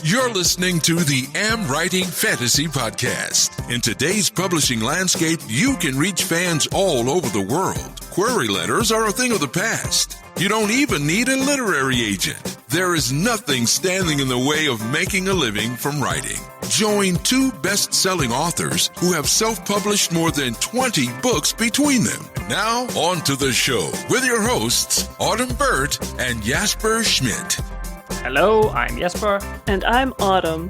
You're listening to the AmWritingFantasy podcast. In today's publishing landscape, you can reach fans all over the world. Query letters are a thing of the past. You don't even need a literary agent. There is nothing standing in the way of making a living from writing. Join two best-selling authors who have self-published more than 20 books between them. Now, on to the show with your hosts, Autumn Burt and Jasper Schmidt. Hello, I'm Jasper. And I'm Autumn.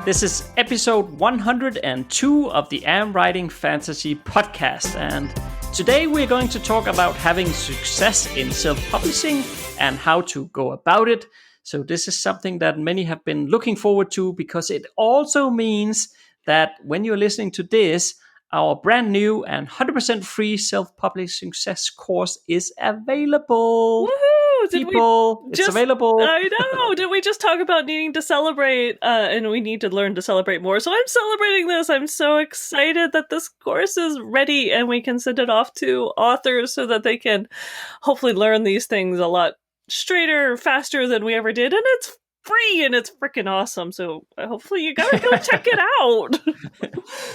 This is episode 102 of the AmWritingFantasy podcast, and today we're going to talk about having success in self-publishing and how to go about it. So this is something that many have been looking forward to because it also means that when you're listening to this, our brand new and 100% free self-publishing success course is available. Woohoo! It's available. I know. Did we just talk about needing to celebrate? And we need to learn to celebrate more. So I'm celebrating this. I'm so excited that this course is ready and we can send it off to authors so that they can hopefully learn these things a lot straighter, faster than we ever did. And it's free and it's freaking awesome. So hopefully you gotta go check it out.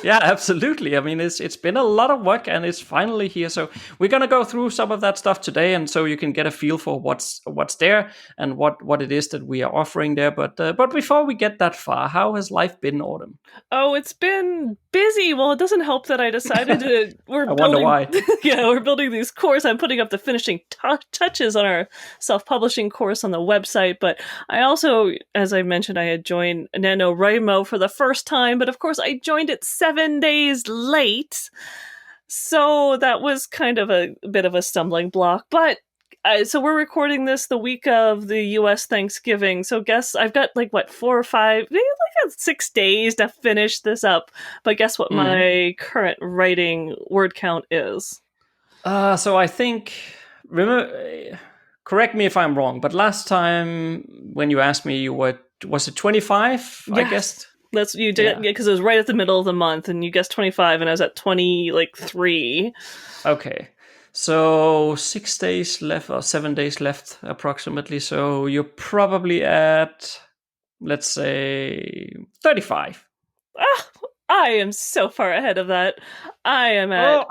Yeah, absolutely. I mean, it's been a lot of work and it's finally here. So we're gonna go through some of that stuff today, and so you can get a feel for what's there and what it is that we are offering there. But before we get that far, how has life been, Autumn? Oh, it's been busy. Well, it doesn't help that I decided to. Wonder why. Yeah, we're building these course. I'm putting up the finishing touches on our self-publishing course on the website, but I also, as I mentioned, I had joined NaNoWriMo for the first time, but of course I joined it 7 days late. So that was kind of a bit of a stumbling block. But so we're recording this the week of the US Thanksgiving. So guess I've got 4 or 5, maybe 6 days to finish this up. But guess what my current writing word count is? So I think, correct me if I'm wrong, but last time when you asked me, was it 25? Yes. I guess that's you did, because it was right at the middle of the month, and you guessed 25, and I was at 23. Okay, so 6 days left or 7 days left approximately. So you're probably at, let's say, 35. I am so far ahead of that. I am at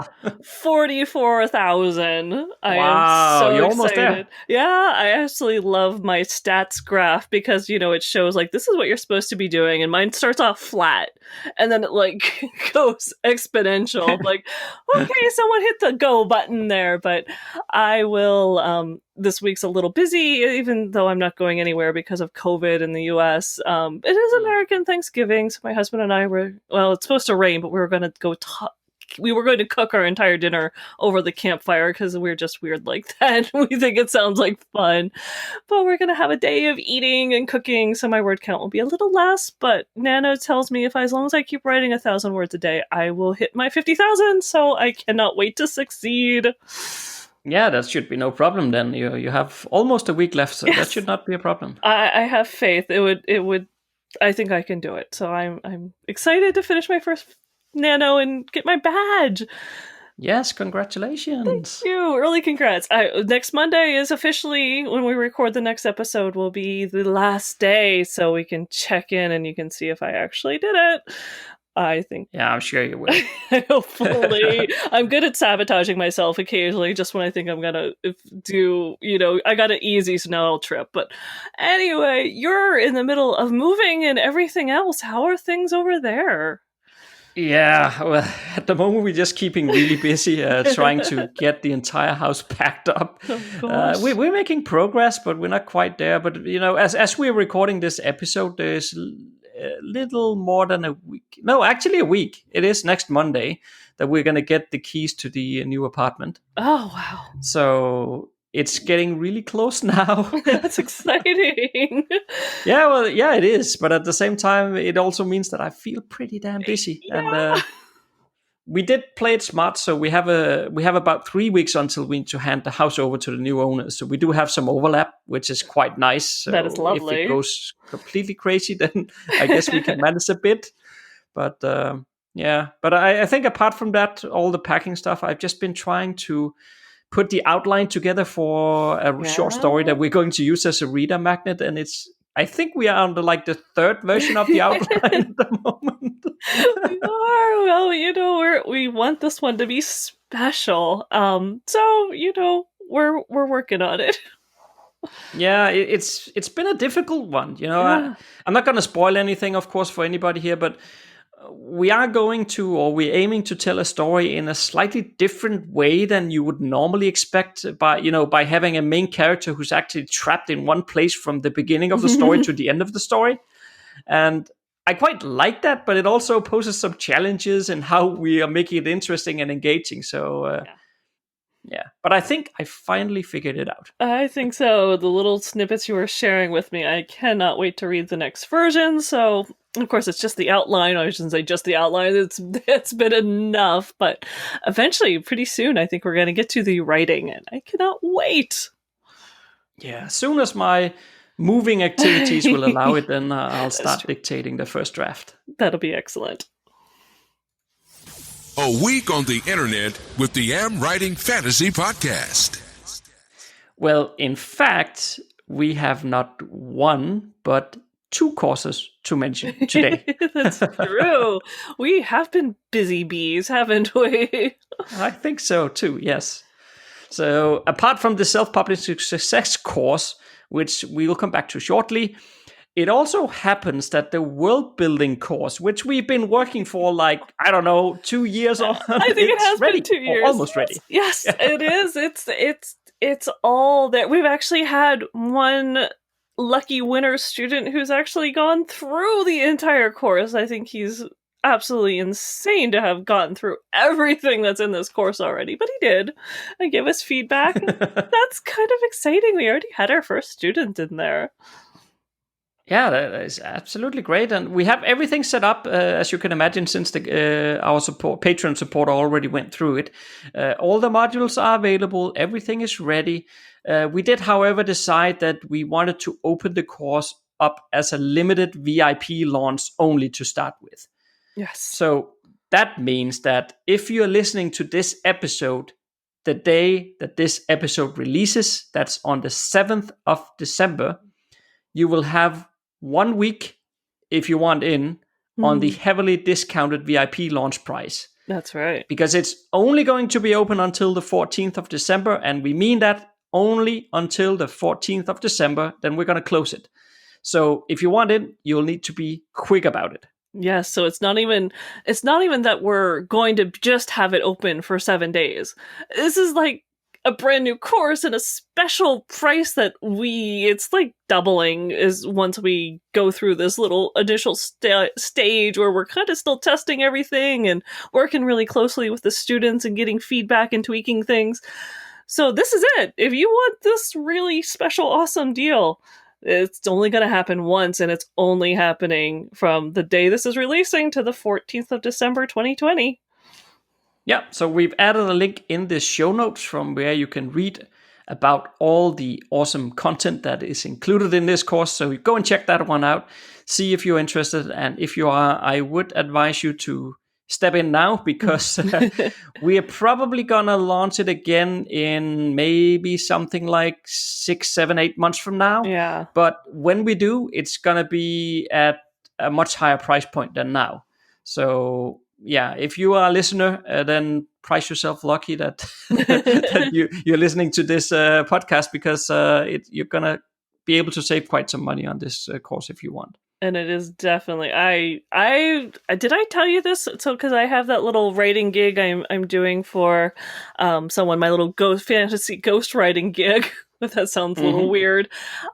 44,000. I am so you're excited. almost there. Yeah, I actually love my stats graph because, it shows this is what you're supposed to be doing. And mine starts off flat and then it goes exponential. Okay, someone hit the go button there, but I will, this week's a little busy, even though I'm not going anywhere because of COVID in the US. It is American Thanksgiving, so my husband and I it's supposed to rain, but we were going to go we were going to cook our entire dinner over the campfire because we're just weird like that. We think it sounds like fun. But we're going to have a day of eating and cooking, so my word count will be a little less. But Nano tells me as long as I keep writing 1,000 words a day, I will hit my 50,000. So I cannot wait to succeed. Yeah, that should be no problem then. You have almost a week left, so that should not be a problem. I have faith. It would. I think I can do it. So I'm excited to finish my first Nano and get my badge. Yes, congratulations. Thank you. Early congrats. Next Monday is officially, when we record the next episode, will be the last day, so we can check in and you can see if I actually did it. I think. Yeah, I'm sure you will. Hopefully. I'm good at sabotaging myself occasionally, just when I think I'm gonna do, I got it easy, so now I'll trip. But anyway, you're in the middle of moving and everything else. How are things over there? Yeah, well, at the moment we're just keeping really busy trying to get the entire house packed up. We're making progress, but we're not quite there. But, as we're recording this episode, there's a little more than a week. No, actually a week. It is next Monday that we're going to get the keys to the new apartment. Oh, wow. So it's getting really close now. That's exciting. Yeah, it is. But at the same time, it also means that I feel pretty damn busy. Yeah. And we did play it smart. So we have about 3 weeks until we need to hand the house over to the new owners. So we do have some overlap, which is quite nice. So that is lovely. If it goes completely crazy, then I guess we can manage a bit. But but I think apart from that, all the packing stuff, I've just been trying to put the outline together for a short story that we're going to use as a reader magnet, and I think we are on the third version of the outline at the moment. We are. Well, we want this one to be special. So we're working on it. Yeah, it's been a difficult one. Yeah. I'm not going to spoil anything, of course, for anybody here, but we're aiming to tell a story in a slightly different way than you would normally expect by having a main character who's actually trapped in one place from the beginning of the story to the end of the story. And I quite like that, but it also poses some challenges in how we are making it interesting and engaging. So, yeah. But I think I finally figured it out. I think so. The little snippets you were sharing with me, I cannot wait to read the next version. So, of course, it's just the outline. I shouldn't say just the outline. It's been enough. But eventually, pretty soon, I think we're going to get to the writing, and I cannot wait. Yeah, as soon as my moving activities will allow it, then I'll start dictating the first draft. That'll be excellent. A week on the internet with the Writing Fantasy podcast. Well, in fact, we have not one, but two courses to mention today. That's true. We have been busy bees, haven't we? I think so too, yes. So apart from the self-publishing success course, which we will come back to shortly, it also happens that the world building course, which we've been working for 2 years on, I think it has ready, been 2 years. Almost ready. Yes, it is. It's all there. We've actually had one lucky winner student who's actually gone through the entire course. I think he's absolutely insane to have gotten through everything that's in this course already, but he did and give us feedback. That's kind of exciting. We already had our first student in there. Yeah, that is absolutely great, and we have everything set up, as you can imagine, since our Patreon supporter already went through it. All the modules are available, everything is ready. We did, however, decide that we wanted to open the course up as a limited VIP launch only to start with. Yes. So that means that if you're listening to this episode the day that this episode releases, that's on the 7th of December, you will have 1 week, if you want in, on the heavily discounted VIP launch price. That's right. Because it's only going to be open until the 14th of December, and we mean that only until the 14th of December, then we're going to close it. So if you want in, you'll need to be quick about it. Yes, so it's not even that we're going to just have it open for 7 days. This is like a brand new course and a special price that it's like doubling is once we go through this little initial stage where we're kind of still testing everything and working really closely with the students and getting feedback and tweaking things. So this is it. If you want this really special, awesome deal, it's only going to happen once, and it's only happening from the day this is releasing to the 14th of December, 2020. Yeah, so we've added a link in the show notes from where you can read about all the awesome content that is included in this course. So go and check that one out, see if you're interested. And if you are, I would advise you to step in now, because we are probably going to launch it again in maybe something like 6, 7, 8 months from now. Yeah. But when we do, it's going to be at a much higher price point than now. So yeah, if you are a listener, then price yourself lucky that, that you're listening to this podcast, because you're going to be able to save quite some money on this course if you want. And it is definitely, did I tell you this? So, because I have that little writing gig I'm doing for someone, my little fantasy ghost writing gig. If that sounds a little weird.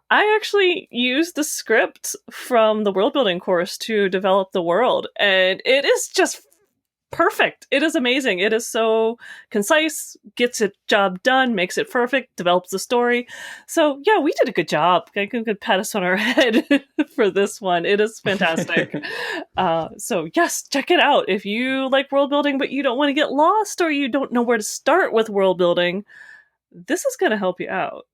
I actually used the script from the world building course to develop the world, and it is just perfect. It is amazing. It is so concise, gets its job done, makes it perfect, develops the story. So yeah, we did a good job. I could pat us on our head for this one. It is fantastic. So yes, check it out. If you like world building, but you don't want to get lost, or you don't know where to start with world building, this is going to help you out.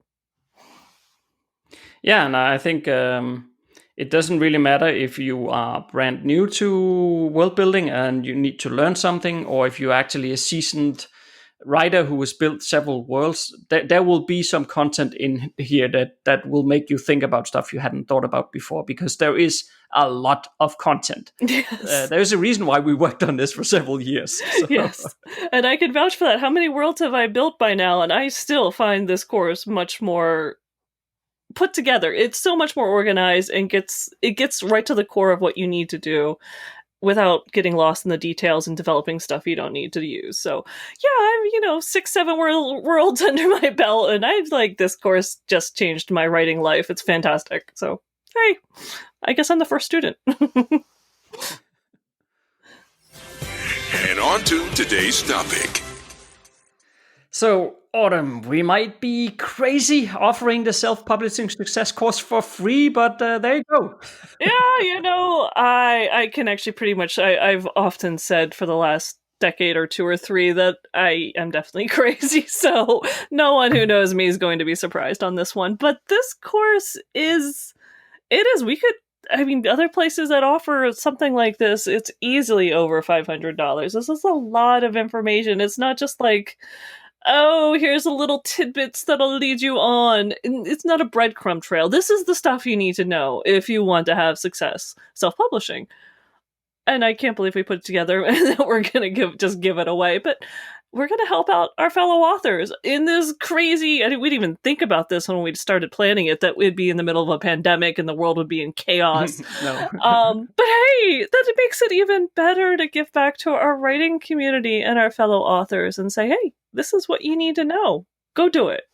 Yeah, and I think it doesn't really matter if you are brand new to world building and you need to learn something, or if you're actually a seasoned writer who has built several worlds, there will be some content in here that will make you think about stuff you hadn't thought about before, because there is a lot of content. Yes. There's a reason why we worked on this for several years. So. Yes, and I can vouch for that. How many worlds have I built by now? And I still find this course much more put together. It's so much more organized and gets right to the core of what you need to do, without getting lost in the details and developing stuff you don't need to use. So yeah, I've 6-7 worlds under my belt, and I've this course just changed my writing life. It's fantastic. So hey, I guess I'm the first student. And on to today's topic. So, Autumn, we might be crazy offering the self-publishing success course for free, but there you go. Yeah, I can actually pretty much, I've often said for the last decade or 2 or 3 that I am definitely crazy, so no one who knows me is going to be surprised on this one. But this course we could, other places that offer something like this, it's easily over $500. This is a lot of information. It's not just oh, here's a little tidbits that'll lead you on. It's not a breadcrumb trail. This is the stuff you need to know if you want to have success self-publishing. And I can't believe we put it together and that we're going to give it away. But we're going to help out our fellow authors in this crazy... we didn't even think about this when we started planning it, that we'd be in the middle of a pandemic and the world would be in chaos. No. But hey, that makes it even better to give back to our writing community and our fellow authors and say, hey, this is what you need to know. Go do it.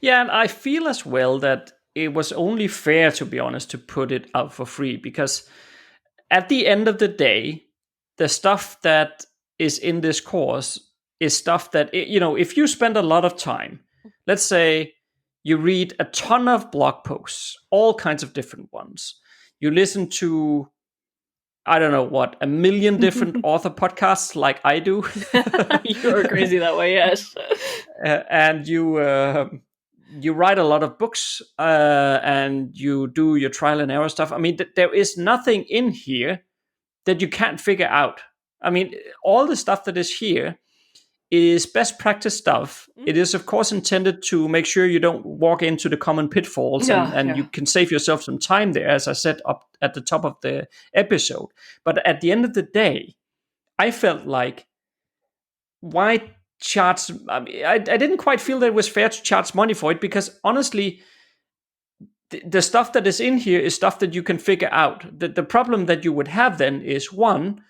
Yeah, and I feel as well that it was only fair, to be honest, to put it out for free, because at the end of the day, the stuff that is in this course is stuff that, if you spend a lot of time, let's say you read a ton of blog posts, all kinds of different ones, you listen to, I don't know what, 1 million different author podcasts like I do. You're crazy that way, yes. And you write a lot of books, and you do your trial and error stuff. There is nothing in here that you can't figure out. All the stuff that is here is best practice stuff. It is, of course, intended to make sure you don't walk into the common pitfalls, and you can save yourself some time there, as I said up at the top of the episode. But at the end of the day, I felt like, why charge? I didn't quite feel that it was fair to charge money for it, because honestly, the stuff that is in here is stuff that you can figure out. The problem that you would have then is, one,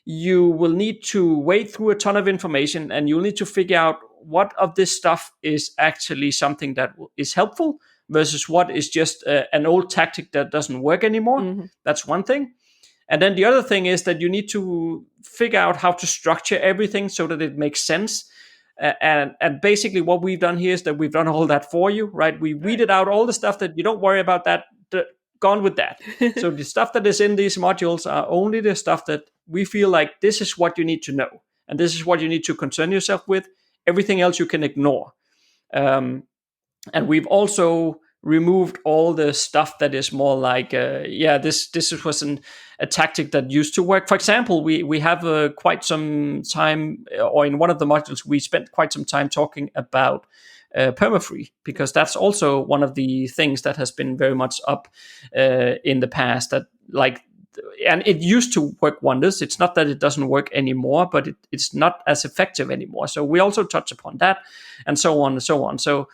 you will need to wade through a ton of information, and you'll need to figure out what of this stuff is actually something that is helpful versus what is just an old tactic that doesn't work anymore. Mm-hmm. That's one thing. And then the other thing is that you need to figure out how to structure everything so that it makes sense. And basically what we've done here is that we've done all that for you, right? We weeded out all the stuff that you don't worry about, that gone with that. So the stuff that is in these modules are only the stuff that we feel like this is what you need to know, and this is what you need to concern yourself with. Everything else you can ignore. And we've also removed all the stuff that is more like, this was a tactic that used to work. For example, we have quite some time, or in one of the modules, we spent quite some time talking about permafree, because that's also one of the things that has been very much up in the past, that and it used to work wonders. It's not that it doesn't work anymore, but it's not as effective anymore. So we also touch upon that, and so on and so on. So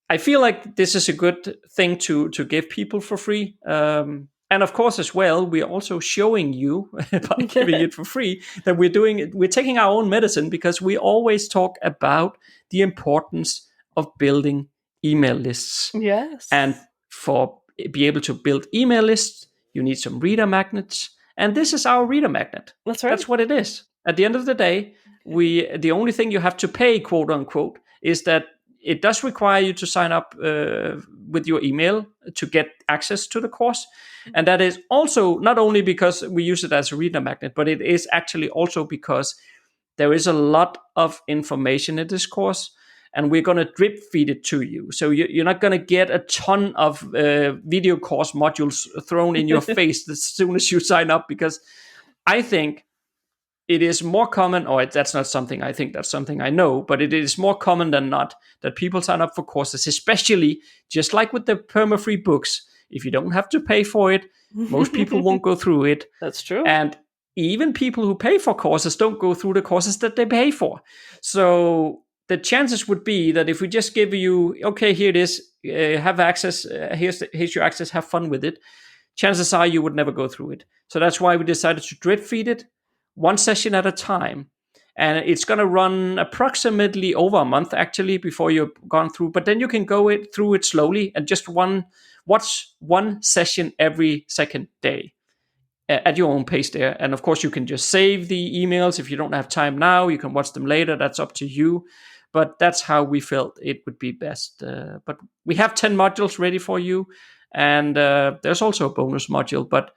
I feel like this is a good thing to give people for free. And of course, as well, we're also showing you by giving it for free that we're taking our own medicine, because we always talk about the importance of building email lists. Yes. And for be able to build email lists, you need some reader magnets. And this is our reader magnet. That's right. That's what it is. At the end of the day, the only thing you have to pay, quote unquote, is that it does require you to sign up with your email to get access to the course. And that is also not only because we use it as a reader magnet, but it is actually also because there is a lot of information in this course, and we're going to drip feed it to you. So you're not going to get a ton of video course modules thrown in your face as soon as you sign up, because I think it is more common, or that's not something I think, that's something I know, but it is more common than not that people sign up for courses, especially just like with the perma-free books. If you don't have to pay for it, most people won't go through it. That's true. And even people who pay for courses don't go through the courses that they pay for. So the chances would be that if we just give you, okay, here it is, have access, here's your access, have fun with it, chances are you would never go through it. So that's why we decided to drip feed it, one session at a time. And it's going to run approximately over a month, actually, before you've gone through. But then you can go through it slowly and just watch one session every second day at your own pace there. And of course, you can just save the emails. If you don't have time now, you can watch them later. That's up to you. But that's how we felt it would be best. But we have 10 modules ready for you. And there's also a bonus module. But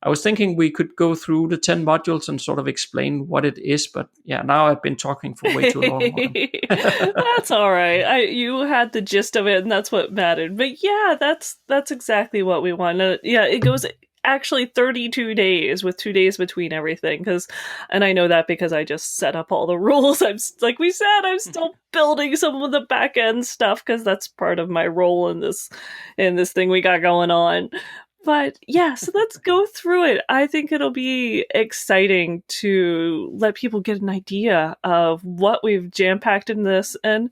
I was thinking we could go through the 10 modules and sort of explain what it is. But yeah, now I've been talking for way too long. That's all right. You had the gist of it, and that's what mattered. But yeah, that's exactly what we want. Yeah, it goes actually 32 days with 2 days between everything. And I know that because I just set up all the rules. Like we said, I'm still building some of the back end stuff because that's part of my role in this thing we got going on. But yeah, so let's go through it. I think it'll be exciting to let people get an idea of what we've jam-packed in this. And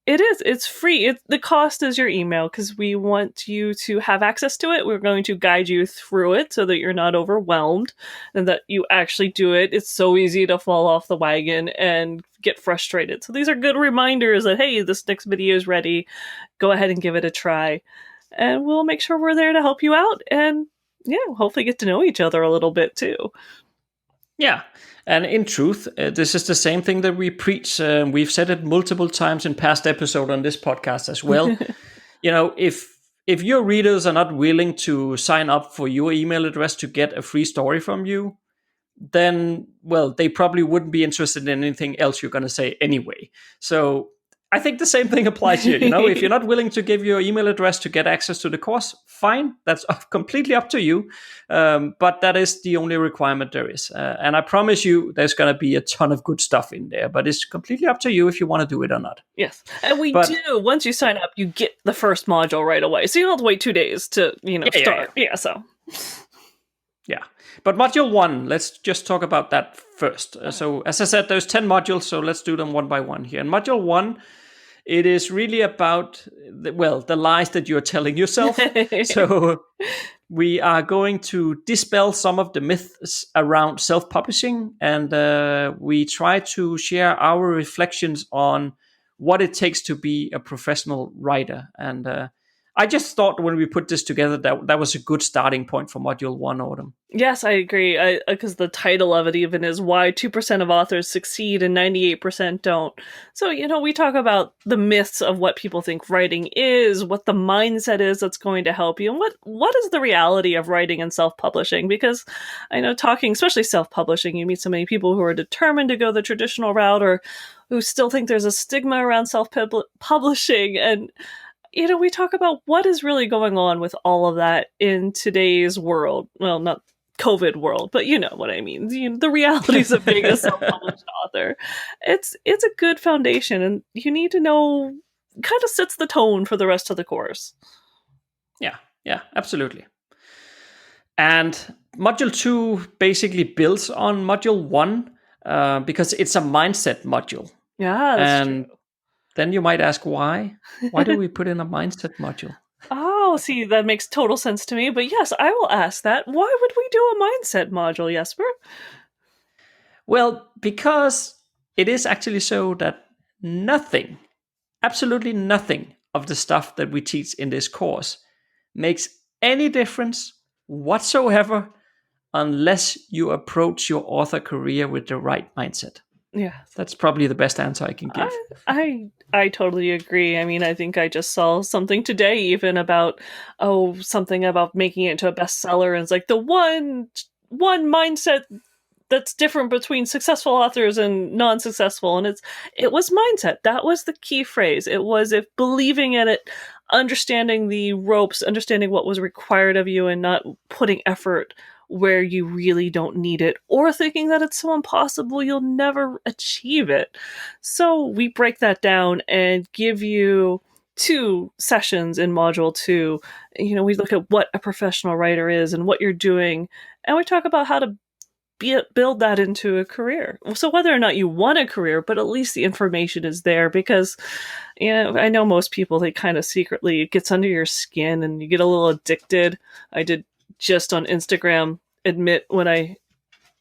it's free. The cost is your email because we want you to have access to it. We're going to guide you through it so that you're not overwhelmed and that you actually do it. It's so easy to fall off the wagon and get frustrated. So these are good reminders that, hey, this next video is ready. Go ahead and give it a try. And we'll make sure we're there to help you out and, yeah, hopefully get to know each other a little bit too. Yeah. And in truth, this is the same thing that we preach. We've said it multiple times in past episodes on this podcast as well. If your readers are not willing to sign up for your email address to get a free story from you, then, well, they probably wouldn't be interested in anything else you're going to say anyway. So I think the same thing applies here. If you're not willing to give your email address to get access to the course, fine. That's completely up to you. But that is the only requirement there is. And I promise you, there's going to be a ton of good stuff in there. But it's completely up to you if you want to do it or not. Yes. And once you sign up, you get the first module right away. So you don't have to wait 2 days to, start. Yeah, so. Yeah. But module 1, let's just talk about that first. So as I said, there's 10 modules. So let's do them one by one here. And module 1, it is really about, the lies that you're telling yourself. So we are going to dispel some of the myths around self-publishing. And we try to share our reflections on what it takes to be a professional writer. And I just thought when we put this together that was a good starting point for Module 1, Autumn. Yes, I agree. Because the title of it even is Why 2% of Authors Succeed and 98% Don't. So, we talk about the myths of what people think writing is, what the mindset is that's going to help you, and what is the reality of writing and self-publishing. Because I know talking, especially self-publishing, you meet so many people who are determined to go the traditional route or who still think there's a stigma around self-publishing. And we talk about what is really going on with all of that in today's world. Well, not COVID world, but you know what I mean. The realities of being a self-published author. It's a good foundation, and you need to know, kind of sets the tone for the rest of the course. Yeah, absolutely. And Module 2 basically builds on Module 1 because it's a mindset module. Yeah, that's true. Then you might ask why? Why do we put in a mindset module? Oh, see, that makes total sense to me. But yes, I will ask that. Why would we do a mindset module, Jesper? Well, because it is actually so that nothing, absolutely nothing of the stuff that we teach in this course makes any difference whatsoever unless you approach your author career with the right mindset. Yeah, that's probably the best answer I can give. I totally agree. I mean, I think I just saw something today even about something about making it into a bestseller, and it's like the one mindset that's different between successful authors and non-successful, and it was mindset. That was the key phrase. It was if believing in it, understanding the ropes, understanding what was required of you, and not putting effort where you really don't need it, or thinking that it's so impossible you'll never achieve it. So we break that down and give you 2 sessions in module 2. We look at what a professional writer is and what you're doing, and we talk about how to build that into a career. So whether or not you want a career, but at least the information is there, because I know most people, they kind of secretly, it gets under your skin and you get a little addicted. I did just on Instagram admit, when I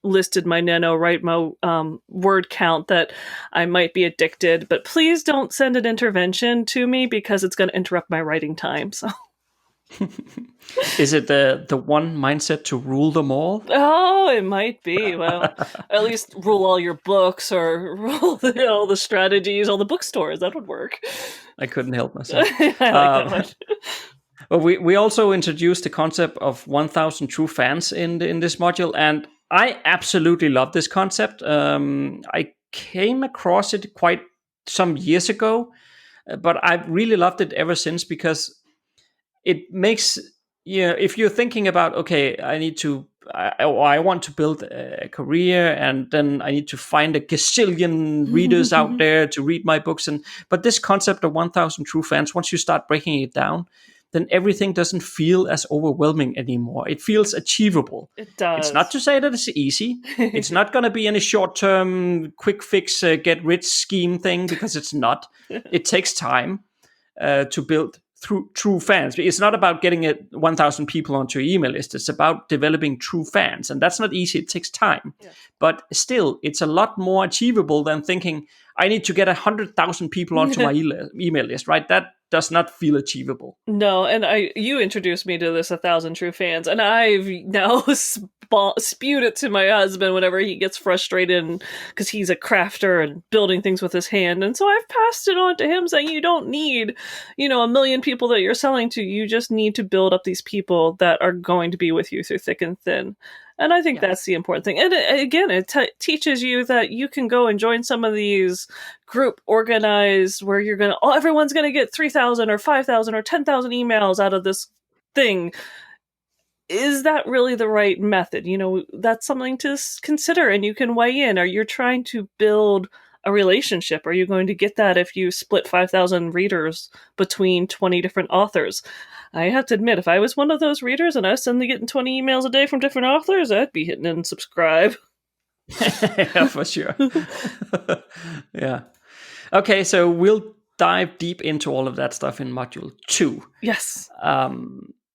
listed my NaNoWriMo word count, that I might be addicted, but please don't send an intervention to me because it's going to interrupt my writing time. So Is it the one mindset to rule them all? Oh, it might be. Well, at least rule all your books, or rule all the strategies, all the bookstores. That would work. I couldn't help myself. I like that much. But we also introduced the concept of 1,000 true fans in this module, and I absolutely love this concept. I came across it quite some years ago, but I've really loved it ever since, because it makes, if you're thinking about, okay, I want to build a career, and then I need to find a gazillion readers out there to read my books. But this concept of 1,000 true fans, once you start breaking it down, then everything doesn't feel as overwhelming anymore. It feels achievable. It does. It's not to say that it's easy. It's not going to be any short-term, quick fix, get-rich scheme thing, because it's not. It takes time to build through true fans. It's not about getting 1,000 people onto your email list. It's about developing true fans, and that's not easy. It takes time, but still, it's a lot more achievable than thinking I need to get 100,000 people onto my email list. Right? That does not feel achievable. No, and you introduced me to this 1,000 true fans, and I've now spewed it to my husband whenever he gets frustrated, because he's a crafter and building things with his hand, and so I've passed it on to him, saying you don't need, 1 million people that you're selling to. You just need to build up these people that are going to be with you through thick and thin. And I think that's the important thing. And it teaches you that you can go and join some of these group organized, where you're everyone's going to get 3,000 or 5,000 or 10,000 emails out of this thing. Is that really the right method? That's something to consider, and you can weigh in. Are you trying to build a relationship? Are you going to get that if you split 5,000 readers between 20 different authors? I have to admit, if I was one of those readers and I was suddenly getting 20 emails a day from different authors, I'd be hitting unsubscribe. Yeah, for sure. Yeah. Okay, so we'll dive deep into all of that stuff in module 2. Yes.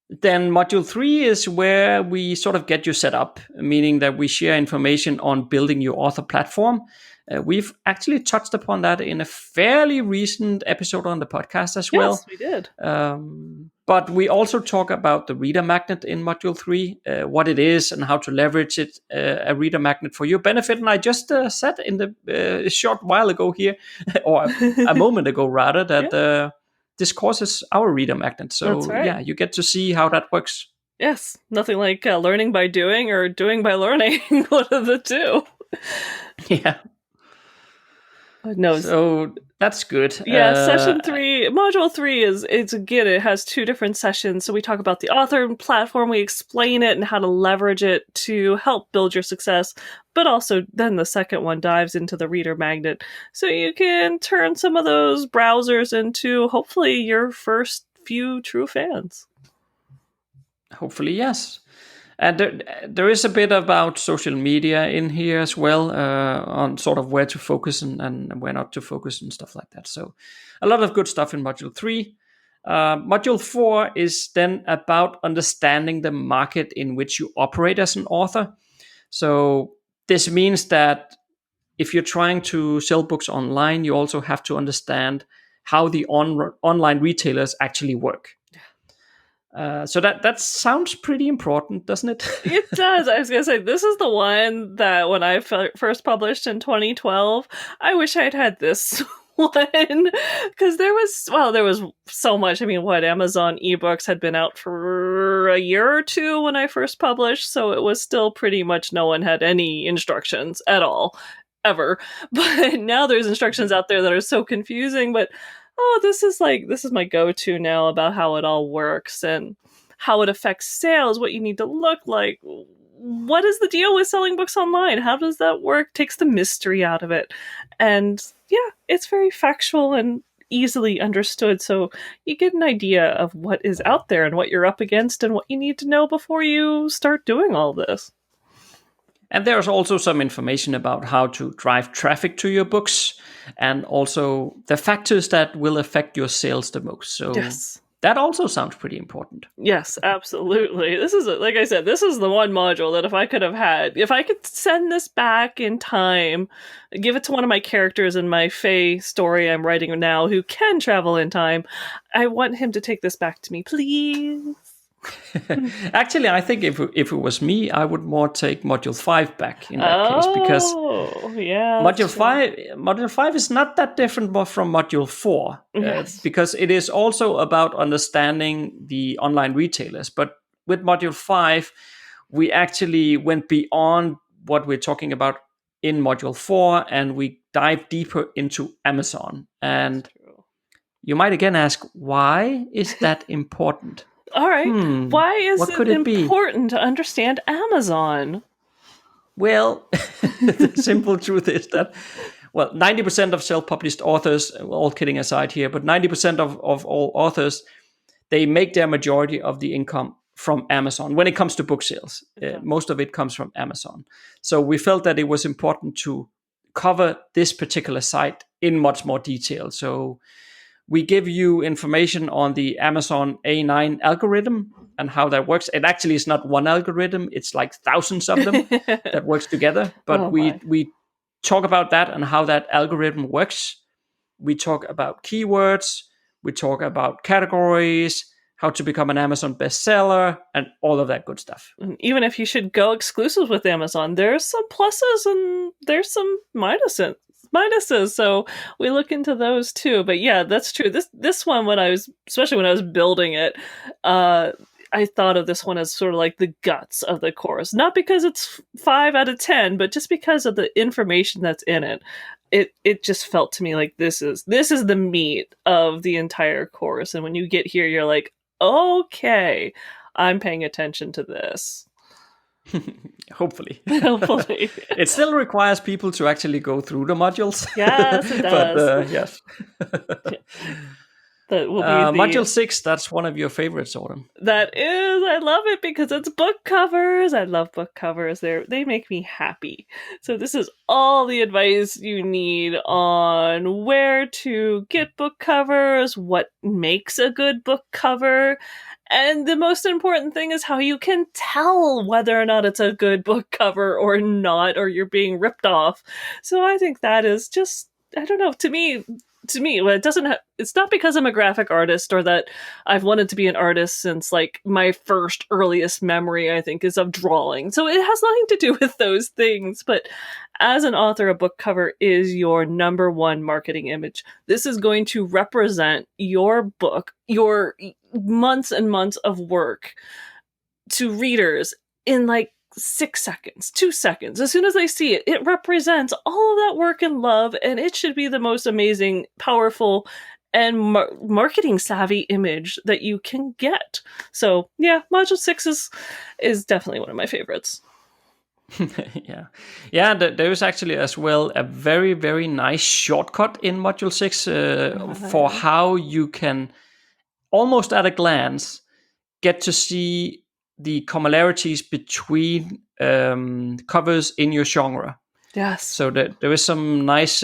Then module 3 is where we sort of get you set up, meaning that we share information on building your author platform. We've actually touched upon that in a fairly recent episode on the podcast as well. Yes, we did. But we also talk about the reader magnet in module 3, what it is and how to leverage it, a reader magnet for your benefit. And I just said in the short while ago here, or a moment ago rather, that this course is our reader magnet. So That's right. Yeah, you get to see how that works. Yes, nothing like learning by doing or doing by learning. One of the two. Yeah. No, so that's good. Yeah, session 3, module 3 it has 2 different sessions. So we talk about the author platform, we explain it and how to leverage it to help build your success. But also then the second one dives into the reader magnet. So you can turn some of those browsers into hopefully your first few true fans. Hopefully, yes. And there is a bit about social media in here as well, on sort of where to focus and where not to focus and stuff like that. So a lot of good stuff in module 3. Module 4 is then about understanding the market in which you operate as an author. So this means that if you're trying to sell books online, you also have to understand how the online retailers actually work. So that sounds pretty important, doesn't it? It does. I was going to say, this is the one that when I first published in 2012, I wish I'd had this one, because there was so much. I mean, Amazon ebooks had been out for a year or two when I first published, so it was still pretty much no one had any instructions at all, ever. But now there's instructions out there that are so confusing, but this is my go-to now about how it all works and how it affects sales, what you need to look like, what is the deal with selling books online? How does that work? Takes the mystery out of it. And yeah, it's very factual and easily understood. So you get an idea of what is out there and what you're up against and what you need to know before you start doing all this. And there's also some information about how to drive traffic to your books and also the factors that will affect your sales the most. So yes. That also sounds pretty important. Yes, absolutely. This is, like I said, this is the one module that if I could send this back in time, give it to one of my characters in my Fae story I'm writing now who can travel in time, I want him to take this back to me, please. Actually, I think if it was me, I would more take Module 5 back in that case, because yeah, Module 5 is not that different from Module 4, yes. because it is also about understanding the online retailers. But with Module 5, we actually went beyond what we're talking about in Module 4, and we dive deeper into Amazon. And you might again ask, why is that important? All right. Why is it important to understand Amazon? Well, the simple truth is that, 90% of self-published authors, all kidding aside here, but 90% of all authors, they make their majority of the income from Amazon. When it comes to book sales, most of it comes from Amazon. So we felt that it was important to cover this particular site in much more detail. So we give you information on the Amazon A9 algorithm and how that works. It actually is not one algorithm. It's like thousands of them that works together. But we talk about that and how that algorithm works. We talk about keywords. We talk about categories, how to become an Amazon bestseller, and all of that good stuff. Even if you should go exclusive with Amazon, there's some pluses and there's some minuses. So we look into those too. But yeah, that's true. This one, especially when I was building it, I thought of this one as sort of like the guts of the course. Not because it's 5 out of 10, but just because of the information that's in it. It just felt to me like this is the meat of the entire course. And when you get here, you're like, okay, I'm paying attention to this. Hopefully. It still requires people to actually go through the modules. Yes, it does. But yes. That will be Module 6, that's one of your favorites, Autumn. That is. I love it because it's book covers. I love book covers. They make me happy. So this is all the advice you need on where to get book covers, what makes a good book cover, and the most important thing is how you can tell whether or not it's a good book cover or not, or you're being ripped off. So I think that is just, I don't know, to me, it's not because I'm a graphic artist or that I've wanted to be an artist since like my first earliest memory, I think, is of drawing. So it has nothing to do with those things. But as an author, a book cover is your number one marketing image. This is going to represent your book, your months and months of work to readers in like 6 seconds, 2 seconds. As soon as they see it, it represents all of that work and love, and it should be the most amazing, powerful, and marketing savvy image that you can get. So yeah, Module 6 is definitely one of my favorites. Yeah. There is actually as well a very, very nice shortcut in Module 6 for how you can almost at a glance get to see the commonalities between covers in your genre. Yes. So there is some nice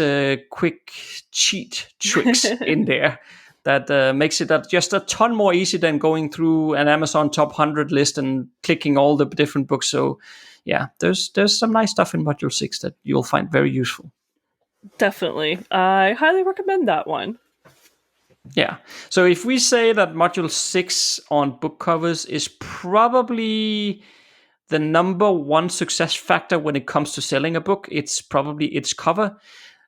quick cheat tricks in there that makes it just a ton more easy than going through an Amazon top 100 list and clicking all the different books. So yeah, there's some nice stuff in Module 6 that you'll find very useful. Definitely. I highly recommend that one. Yeah. So if we say that Module 6 on book covers is probably the number one success factor when it comes to selling a book, it's probably its cover.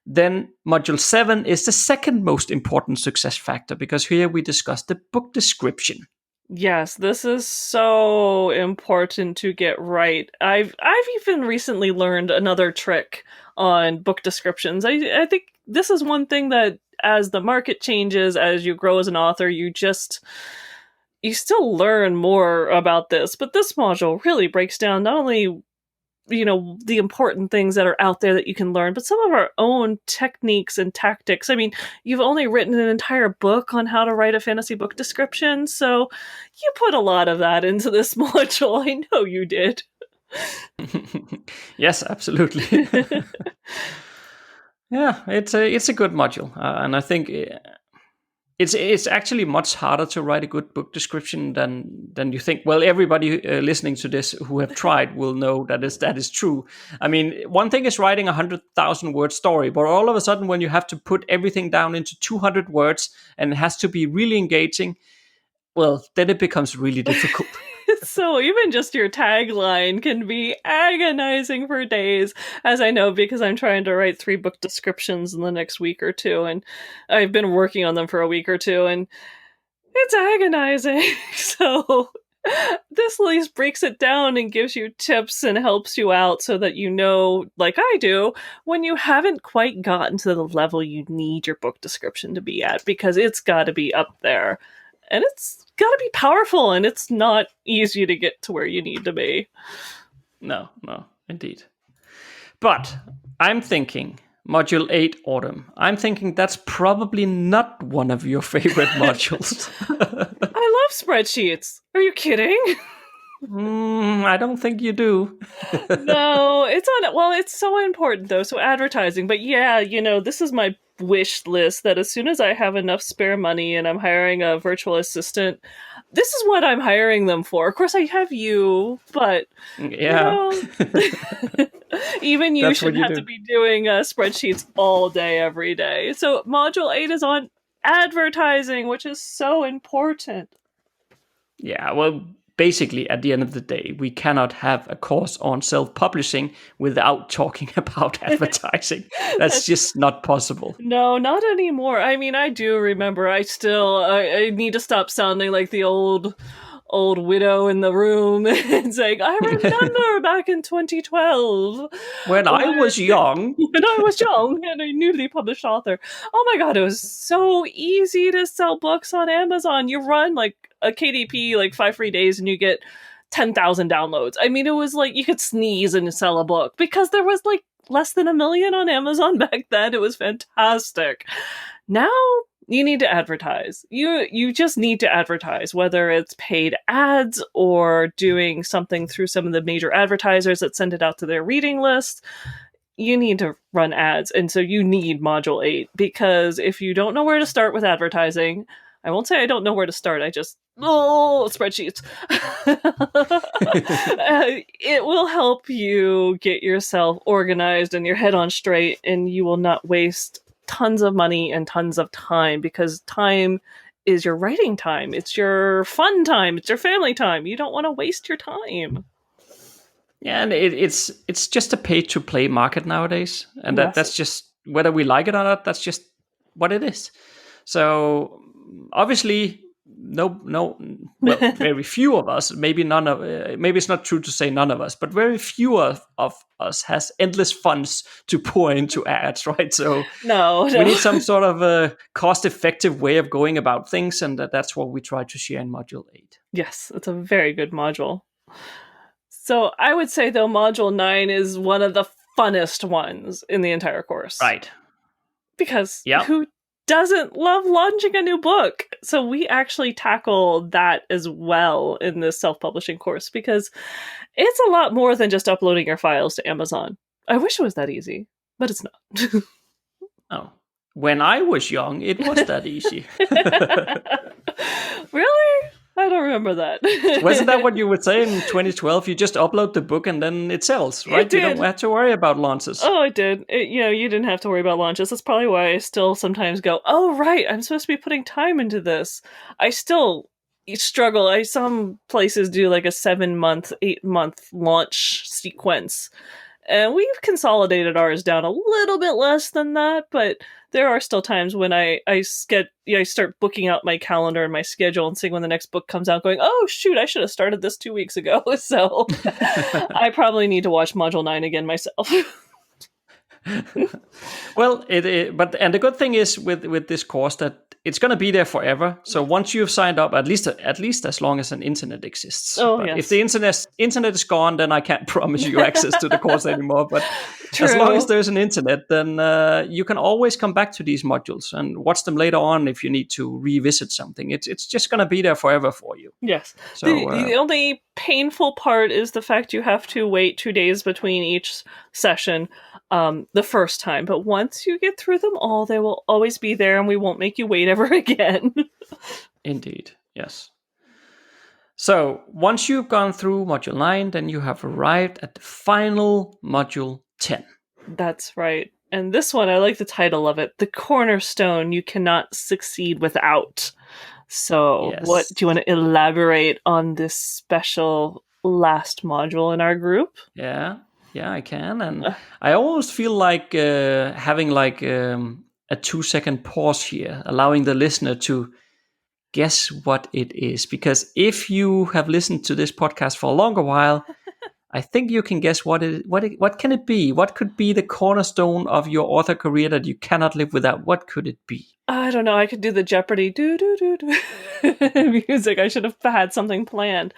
Then Module 7 is the second most important success factor because here we discuss the book description. Yes, this is so important to get right. I've even recently learned another trick on book descriptions. I think this is one thing that as the market changes, as you grow as an author, you you still learn more about this, but this module really breaks down not only the important things that are out there that you can learn, but some of our own techniques and tactics. I mean, you've only written an entire book on how to write a fantasy book description, so you put a lot of that into this module. I know you did. Yes, absolutely. Yeah, it's a good module, and I think it's actually much harder to write a good book description than you think. Well, everybody listening to this who have tried will know that is true. I mean, one thing is writing 100,000 word story, but all of a sudden when you have to put everything down into 200 words and it has to be really engaging, well, then it becomes really difficult. So even just your tagline can be agonizing for days, as I know, because I'm trying to write 3 book descriptions in the next week or two, and I've been working on them for a week or two, and it's agonizing. So this at least breaks it down and gives you tips and helps you out so that you know, like I do, when you haven't quite gotten to the level you need your book description to be at, because it's got to be up there. And it's got to be powerful, and it's not easy to get to where you need to be. No, indeed. But I'm thinking Module 8, Autumn. I'm thinking that's probably not one of your favorite modules. I love spreadsheets. Are you kidding? I don't think you do. No, it's so important though. So advertising, but yeah, this is my wish list that as soon as I have enough spare money and I'm hiring a virtual assistant, this is what I'm hiring them for. Of course I have you, but yeah. Even you shouldn't have to be doing spreadsheets all day, every day. So module 8 is on advertising, which is so important. Yeah, well, basically, at the end of the day, we cannot have a course on self-publishing without talking about advertising. That's just not possible. No, not anymore. I mean, I do remember. I need to stop sounding like the old widow in the room and saying, I remember back in 2012. When I was young. When I was young and a newly published author. Oh my god, it was so easy to sell books on Amazon. You run like a KDP, like 5 free days, and you get 10,000 downloads. I mean, it was like you could sneeze and sell a book because there was like less than 1 million on Amazon back then. It was fantastic. Now you need to advertise. You just need to advertise, whether it's paid ads or doing something through some of the major advertisers that send it out to their reading list. You need to run ads. And so you need Module 8, because if you don't know where to start with advertising, I won't say I don't know where to start. I just, spreadsheets. It will help you get yourself organized and your head on straight, and you will not waste tons of money and tons of time, because time is your writing time. It's your fun time. It's your family time. You don't want to waste your time. Yeah, and it's just a pay-to-play market nowadays. And that's just, whether we like it or not, that's just what it is. So obviously, very few of us, maybe it's not true to say none of us, but very few of us has endless funds to pour into ads, right? So no. We need some sort of a cost-effective way of going about things, and that's what we try to share in Module 8. Yes, it's a very good module. So I would say, though, Module 9 is one of the funnest ones in the entire course. Right. Because who doesn't love launching a new book? So we actually tackle that as well in this self-publishing course, because it's a lot more than just uploading your files to Amazon. I wish it was that easy, but it's not. Oh. When I was young, it was that easy. Really? I don't remember that. Wasn't that what you would say in 2012? You just upload the book and then it sells, right? You don't have to worry about launches. Oh, it did. You didn't have to worry about launches. That's probably why I still sometimes go, oh, right, I'm supposed to be putting time into this. I still struggle. Some places do like a 7-month, 8-month launch sequence. And we've consolidated ours down a little bit less than that, but there are still times when I start booking out my calendar and my schedule and seeing when the next book comes out, going, oh, shoot, I should have started this 2 weeks ago. So I probably need to watch Module 9 again myself. Well, but the good thing is with this course that it's going to be there forever. So once you've signed up, at least as long as an internet exists. Oh, but yes. if the internet is gone, then I can't promise you access to the course anymore. But True. as long as there's an internet, then you can always come back to these modules and watch them later on if you need to revisit something. It's just going to be there forever for you. Yes. So the only painful part is the fact you have to wait 2 days between each session the first time. But once you get through them all, they will always be there and we won't make you wait ever again. Indeed, yes. So once you've gone through Module 9, then you have arrived at the final Module 10. That's right. And this one, I like the title of it, The Cornerstone You Cannot Succeed Without. So Yes. What do you want to elaborate on this special last module in our group? Yeah, I can. And I always feel like having like a 2-second pause here, allowing the listener to guess what it is. Because if you have listened to this podcast for a longer while, I think you can guess what can it be? What could be the cornerstone of your author career that you cannot live without? What could it be? I don't know. I could do the Jeopardy do music. I should have had something planned.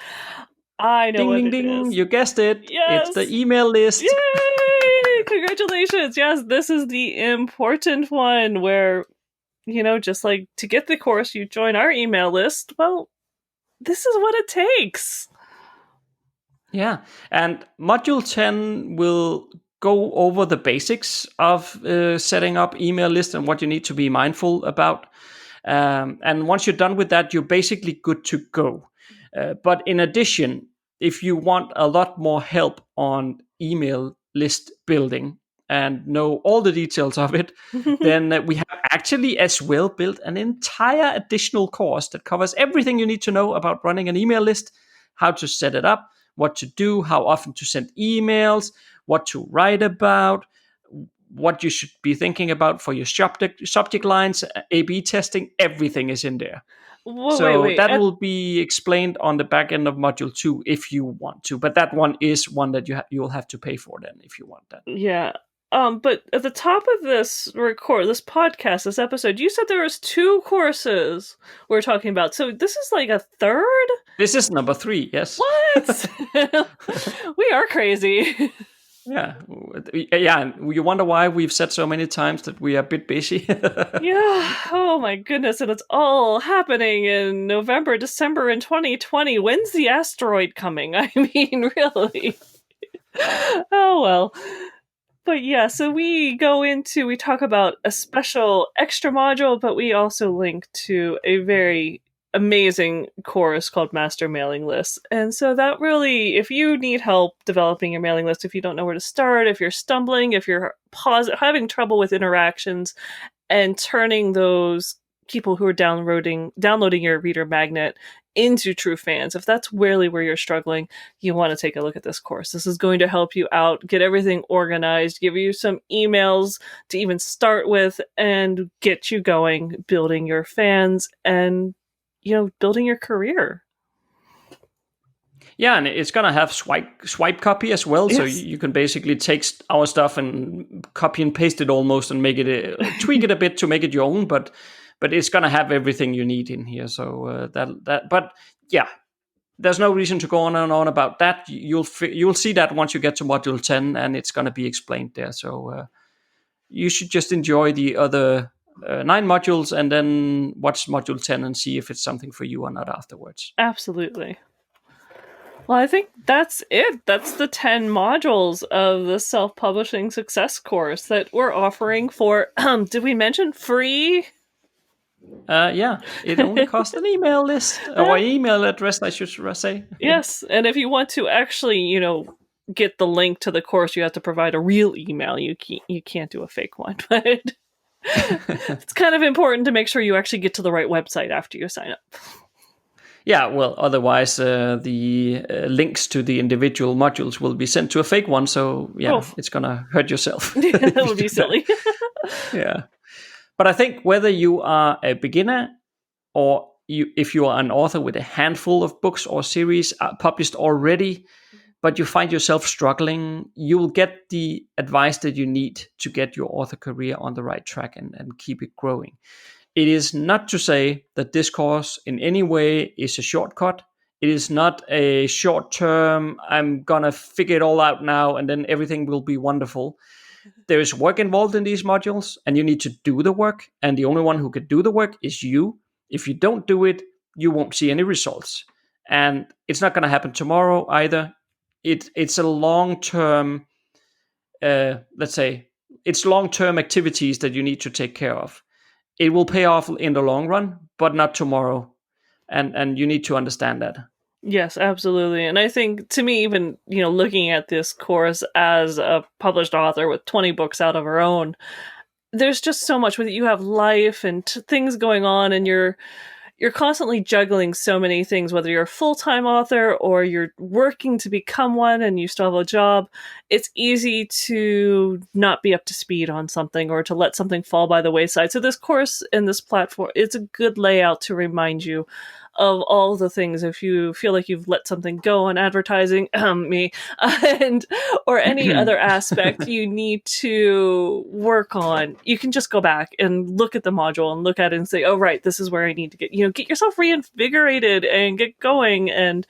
I know Ding, what ding, it ding. is. You guessed it. Yes. It's the email list. Yay! Congratulations. Yes, this is the important one where, just like to get the course, you join our email list. Well, this is what it takes. Yeah, and Module 10 will go over the basics of setting up email lists and what you need to be mindful about. And once you're done with that, you're basically good to go. But in addition, if you want a lot more help on email list building and know all the details of it, then we have actually as well built an entire additional course that covers everything you need to know about running an email list, how to set it up, what to do, how often to send emails, what to write about, what you should be thinking about for your subject lines, A/B testing, everything is in there. Whoa, wait. That will be explained on the back end of Module 2 if you want to. But that one is one that you'll have to pay for then if you want that. Yeah. But at the top of this podcast, this episode, you said there was 2 courses we're talking about. So this is like a third? This is number 3, yes. What? We are crazy. Yeah. And you wonder why we've said so many times that we are a bit busy. Yeah. Oh my goodness. And it's all happening in November, December in 2020. When's the asteroid coming? I mean, really. Oh, well. But yeah, so we talk about a special extra module, but we also link to a very amazing course called Master Mailing Lists. And so that really, if you need help developing your mailing list, if you don't know where to start, if you're stumbling, if you're having trouble with interactions and turning those people who are downloading your reader magnet into true fans, if that's really where you're struggling, you want to take a look at this course. This is going to help you out, get everything organized, give you some emails to even start with, and get you going, building your fans and, building your career. Yeah, and it's going to have swipe copy as well. Yes. So you can basically take our stuff and copy and paste it almost and make it, tweak it a bit to make it your own, but it's going to have everything you need in here. So but yeah, there's no reason to go on and on about that. You'll see that once you get to Module 10, and it's going to be explained there. So you should just enjoy the other 9 modules and then watch Module 10 and see if it's something for you or not afterwards. Absolutely. Well, I think that's it. That's the 10 modules of the self-publishing success course that we're offering for, did we mention free? Yeah, it only costs an email list or email address, I should say. Yes, and if you want to actually, get the link to the course, you have to provide a real email. You can't do a fake one, but it's kind of important to make sure you actually get to the right website after you sign up. Yeah, well, otherwise the links to the individual modules will be sent to a fake one. So yeah, It's gonna hurt yourself. That would be silly. Yeah. But I think whether you are a beginner or if you are an author with a handful of books or series published already, but you find yourself struggling, you will get the advice that you need to get your author career on the right track and keep it growing. It is not to say that this course in any way is a shortcut. It is not a short term, I'm gonna figure it all out now and then everything will be wonderful. There is work involved in these modules and you need to do the work. And the only one who can do the work is you. If you don't do it, you won't see any results. And it's not going to happen tomorrow either. It's a long-term, let's say, it's long-term activities that you need to take care of. It will pay off in the long run, but not tomorrow. And you need to understand that. Yes, absolutely. And I think, to me, even, looking at this course as a published author with 20 books out of her own, there's just so much with it. You have life and things going on, and you're constantly juggling so many things, whether you're a full-time author or you're working to become one and you still have a job. It's easy to not be up to speed on something or to let something fall by the wayside. So this course and this platform, it's a good layout to remind you of all the things. If you feel like you've let something go on advertising, or any other aspect you need to work on, you can just go back and look at the module and look at it and say, oh, right, this is where I need to get yourself reinvigorated and get going and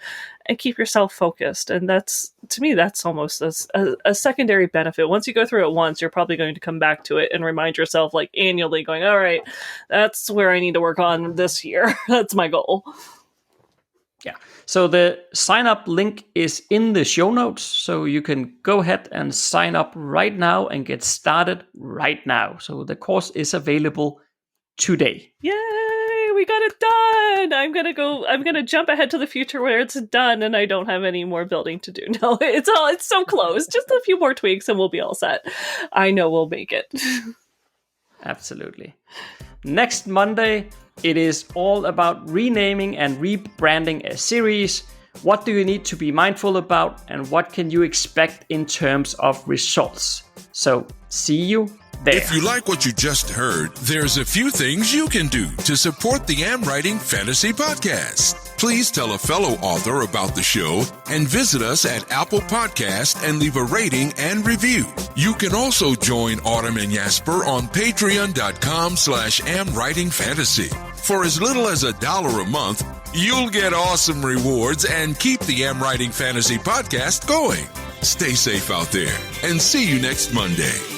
keep yourself focused. And that's, to me, that's almost a secondary benefit. Once you go through it once, you're probably going to come back to it and remind yourself, like, annually, going, all right, that's where I need to work on this year. That's my goal. Yeah. So the sign up link is in the show notes. So you can go ahead and sign up right now and get started right now. So the course is available today. Yay, we got it done. I'm gonna jump ahead to the future where it's done and I don't have any more building to do. No, it's so close. Just a few more tweaks and we'll be all set. I know we'll make it. Absolutely. Next Monday, it is all about renaming and rebranding a series. What do you need to be mindful about and what can you expect in terms of results? So, see you there. If you like what you just heard, there's a few things you can do to support the Writing Fantasy podcast. Please tell a fellow author about the show and visit us at Apple Podcast and leave a rating and review. You can also join Autumn and Jasper on patreon.com/AmWritingFantasy. For as little as $1 a month, you'll get awesome rewards and keep the Writing Fantasy podcast going. Stay safe out there and see you next Monday.